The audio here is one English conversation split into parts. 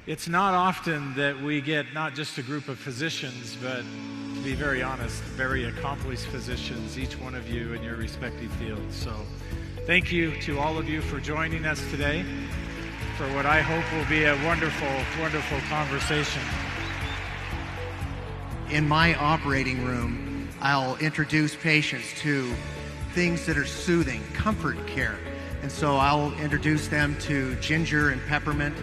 It's not often that we get not just a group of physicians, but to be very honest, very accomplished physicians, each one of you in your respective fields. So thank you to all of you for joining us today for what I hope will be a wonderful, wonderful conversation. In my operating room, I'll introduce patients to things that are soothing, comfort care. And so I'll introduce them to ginger and peppermint,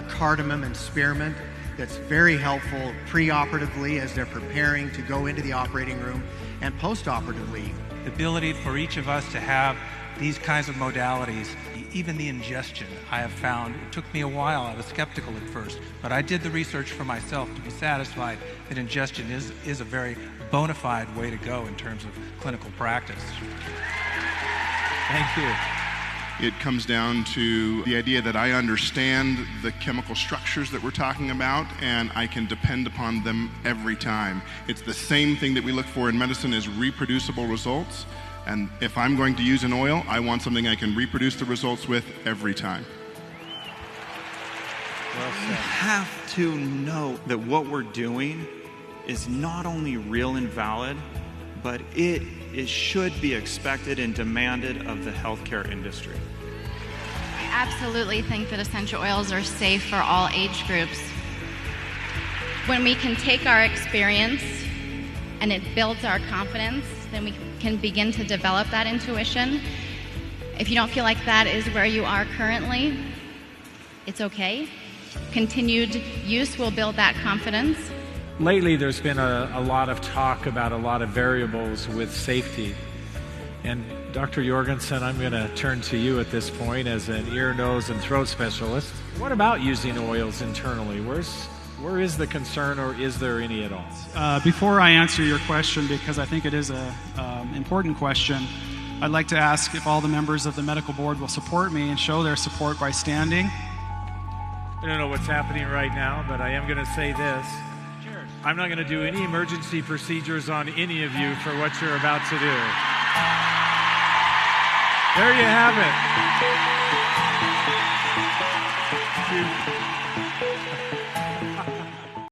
cardamom and spearmint. That's very helpful preoperatively as they're preparing to go into the operating room and postoperatively. The ability for each of us to have these kinds of modalities, even the ingestion, I have found, it took me a while, I was skeptical at first, but I did the research for myself to be satisfied that ingestion is a very bona fide way to go in terms of clinical practice. Thank you. It comes down to the idea that I understand the chemical structures that we're talking about, and I can depend upon them every time. It's the same thing that we look for in medicine is reproducible results. And if I'm going to use an oil, I want something I can reproduce the results with every time. Well said. We have to know that what we're doing is not only real and valid, but it should be expected and demanded of the healthcare industry. I absolutely think that essential oils are safe for all age groups. When we can take our experience and it builds our confidence, then we can begin to develop that intuition. If you don't feel like that is where you are currently, it's okay. Continued use will build that confidence. Lately, there's been a lot of talk about a lot of variables with safety. And Dr. Jorgensen, I'm going to turn to you at this point as an ear, nose, and throat specialist. What about using oils internally? Where is the concern, or is there any at all? Before I answer your question, because I think it is an important question, I'd like to ask if all the members of the medical board will support me and show their support by standing. I don't know what's happening right now, but I am going to say this. I'm not going to do any emergency procedures on any of you for what you're about to do. There you have it.